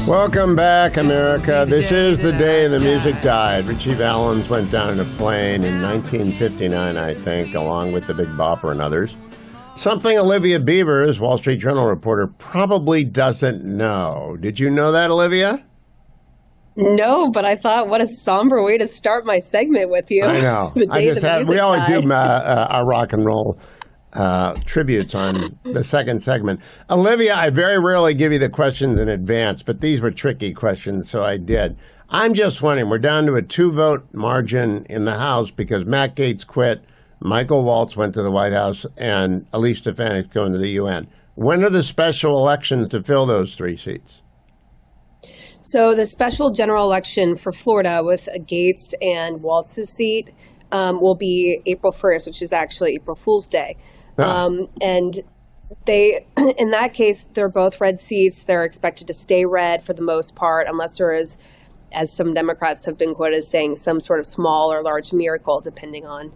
Welcome back, America. This is the day the music died. Ritchie Valens went down in a plane in 1959, I think, along with the Big Bopper and others. Something Olivia Beavers, Wall Street Journal reporter, probably doesn't know. Did you know that, Olivia? No, but I thought, what a somber way to start my segment with you. I know. The day the music we always died. do our rock and roll tributes on the second segment. Olivia, I very rarely give you the questions in advance, but these were tricky questions, so I did. I'm just wondering, we're down to a 2-vote margin in the House because Matt Gaetz quit, Michael Waltz went to the White House, and Elise Stefanik's going to the UN. When are the special elections to fill those 3 seats? So the special general election for Florida with Gaetz and Waltz's seat will be April 1st, which is actually April Fool's Day. And they, in that case, they're both red seats. They're expected to stay red for the most part, unless there is, as some Democrats have been quoted as saying, some sort of small or large miracle, depending on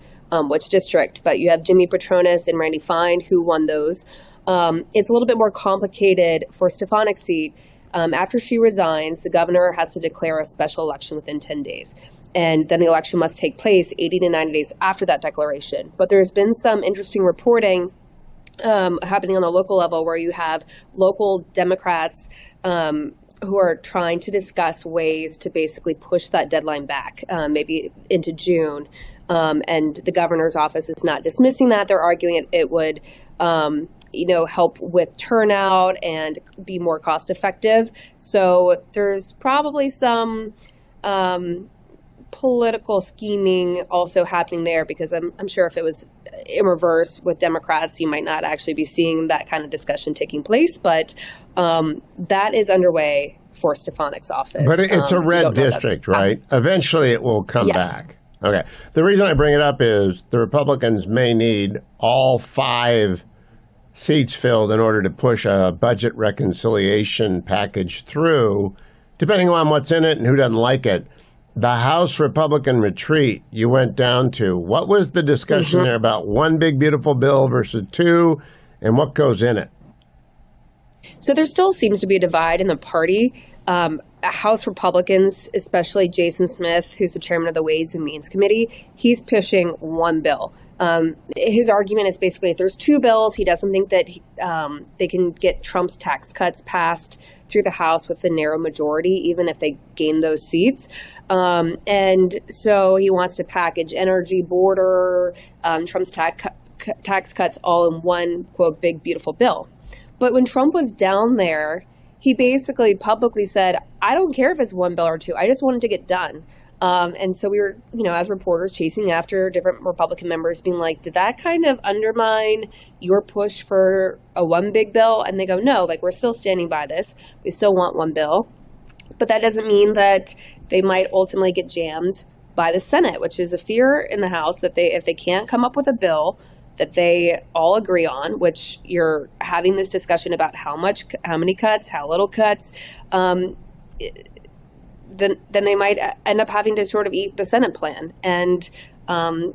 which district. But you have Jimmy Petronis and Randy Fine, who won those. It's a little bit more complicated for Stefanik's seat. After she resigns, the governor has to declare a special election within 10 days. And then the election must take place 80 to 90 days after that declaration. But there's been some interesting reporting happening on the local level where you have local Democrats who are trying to discuss ways to basically push that deadline back, maybe into June. And the governor's office is not dismissing that. They're arguing it would help with turnout and be more cost effective. So there's probably some political scheming also happening there, because I'm sure if it was in reverse with Democrats, you might not actually be seeing that kind of discussion taking place. But that is underway for Stefanik's office. But it's a red district, right? Eventually it will come back. Okay. The reason I bring it up is the Republicans may need all 5 seats filled in order to push a budget reconciliation package through, depending on what's in it and who doesn't like it. The House Republican retreat you went down to, what was the discussion there about one big beautiful bill versus 2, and what goes in it? So there still seems to be a divide in the party. House Republicans, especially Jason Smith, who's the chairman of the Ways and Means Committee, he's pushing one bill. His argument is basically if there's 2 bills, he doesn't think that they can get Trump's tax cuts passed through the House with a narrow majority, even if they gain those seats. And so he wants to package energy, border, Trump's tax cuts all in one, quote, big, beautiful bill. But when Trump was down there, he basically publicly said, I don't care if it's 1 bill or 2. I just want it to get done. And so we were, as reporters chasing after different Republican members being like, did that kind of undermine your push for a 1 big bill? And they go, no, we're still standing by this. We still want 1 bill. But that doesn't mean that they might ultimately get jammed by the Senate, which is a fear in the House that if they can't come up with a bill that they all agree on, which you're having this discussion about how many cuts, how little cuts, then they might end up having to sort of eat the Senate plan. And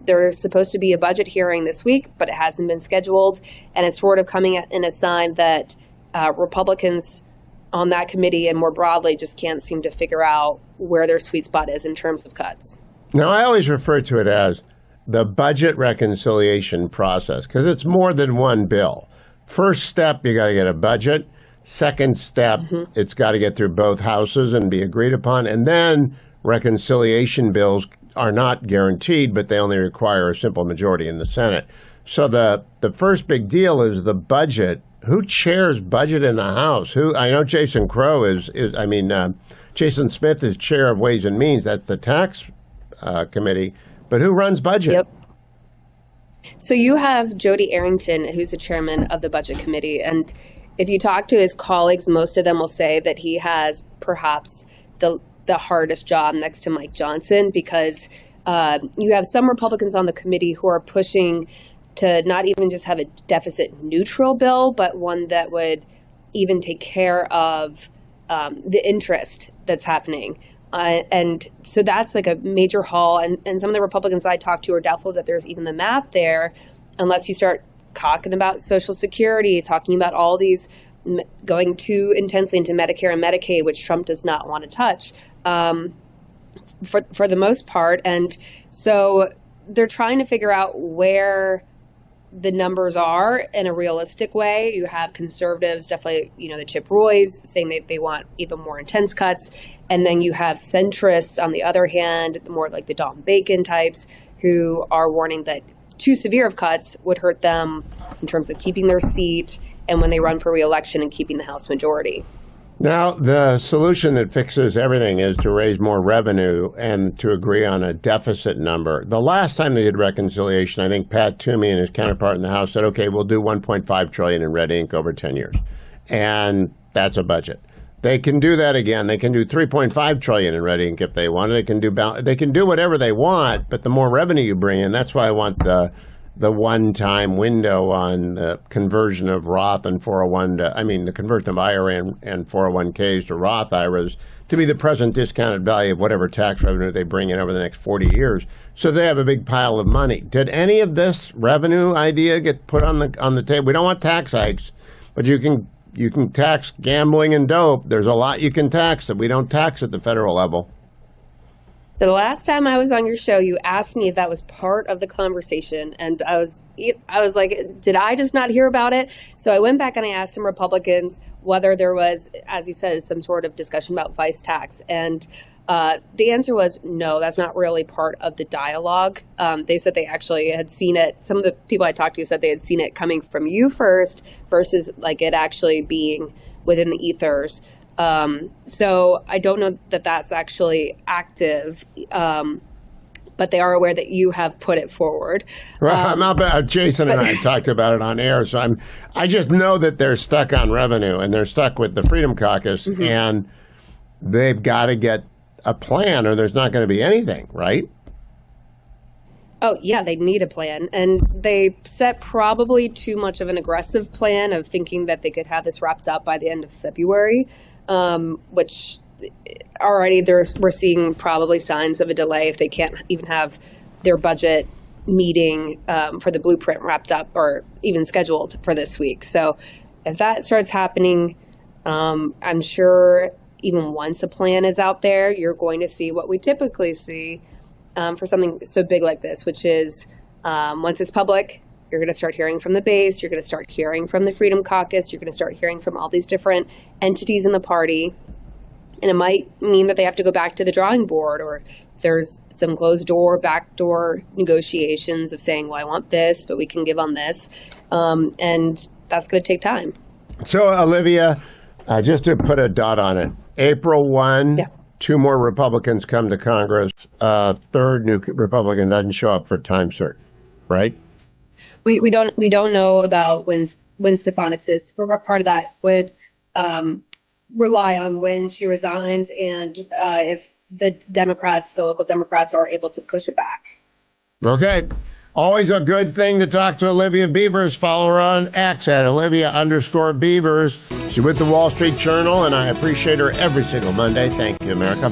there's supposed to be a budget hearing this week, but it hasn't been scheduled. And it's sort of coming in a sign that Republicans on that committee and more broadly just can't seem to figure out where their sweet spot is in terms of cuts. Now, I always refer to it as the budget reconciliation process, because it's more than 1 bill. First step, you got to get a budget. Second step, it's got to get through both houses and be agreed upon. And then reconciliation bills are not guaranteed, but they only require a simple majority in the Senate. So the first big deal is the budget. Who chairs budget in the House? I know Jason Jason Smith is chair of Ways and Means. That's the tax committee. But who runs budget? Yep. So you have Jody Arrington, who's the chairman of the budget committee. And if you talk to his colleagues, most of them will say that he has perhaps the hardest job next to Mike Johnson, because you have some Republicans on the committee who are pushing to not even just have a deficit neutral bill, but one that would even take care of the interest that's happening. And so that's a major haul. And some of the Republicans I talked to are doubtful that there's even the math there unless you start talking about Social Security, talking about all these going too intensely into Medicare and Medicaid, which Trump does not want to touch for the most part. And so they're trying to figure out where the numbers are in a realistic way. You have conservatives, definitely, the Chip Roys saying they want even more intense cuts. And then you have centrists on the other hand, more like the Don Bacon types, who are warning that too severe of cuts would hurt them in terms of keeping their seat and when they run for re-election and keeping the House majority. Now, the solution that fixes everything is to raise more revenue and to agree on a deficit number. The last time they did reconciliation, I think Pat Toomey and his counterpart in the House said, okay, we'll do $1.5 trillion in red ink over 10 years. And that's a budget. They can do that again. They can do $3.5 trillion in red ink if they want. They can do whatever they want, but the more revenue you bring in, that's why I want the one-time window on the conversion of Roth and 401 the conversion of IRA and 401ks to Roth IRAs to be the present discounted value of whatever tax revenue they bring in over the next 40 years. So they have a big pile of money. Did any of this revenue idea get put on the table? We don't want tax hikes, but you can tax gambling and dope. There's a lot you can tax that we don't tax at the federal level. So the last time I was on your show, you asked me if that was part of the conversation, and I was like, did I just not hear about it? So I went back and I asked some Republicans whether there was, as you said, some sort of discussion about vice tax, and the answer was no, that's not really part of the dialogue. They said they actually had seen it. Some of the people I talked to said they had seen it coming from you first versus like it actually being within the ethers. So I don't know that that's actually active, but they are aware that you have put it forward. Jason and I talked about it on air, so I just know that they're stuck on revenue and they're stuck with the Freedom Caucus, and they've got to get a plan or there's not going to be anything, right? Oh, yeah, they need a plan. And they set probably too much of an aggressive plan of thinking that they could have this wrapped up by the end of February, which already we're seeing probably signs of a delay if they can't even have their budget meeting for the blueprint wrapped up or even scheduled for this week. So if that starts happening, I'm sure even once a plan is out there, you're going to see what we typically see for something so big like this, which is once it's public, you're going to start hearing from the base, you're going to start hearing from the Freedom Caucus, you're going to start hearing from all these different entities in the party. And it might mean that they have to go back to the drawing board, or there's some closed door, backdoor negotiations of saying, well, I want this, but we can give on this. And that's going to take time. So, Olivia, just to put a dot on it, April 1, 2 more Republicans come to Congress. Third new Republican doesn't show up for time certain, right? We don't know about when Stefanik is. Part of that would rely on when she resigns and if the local Democrats are able to push it back. Okay. Always a good thing to talk to Olivia Beavers. Follow her on X at Olivia_Beavers. She's with the Wall Street Journal, and I appreciate her every single Monday. Thank you, America.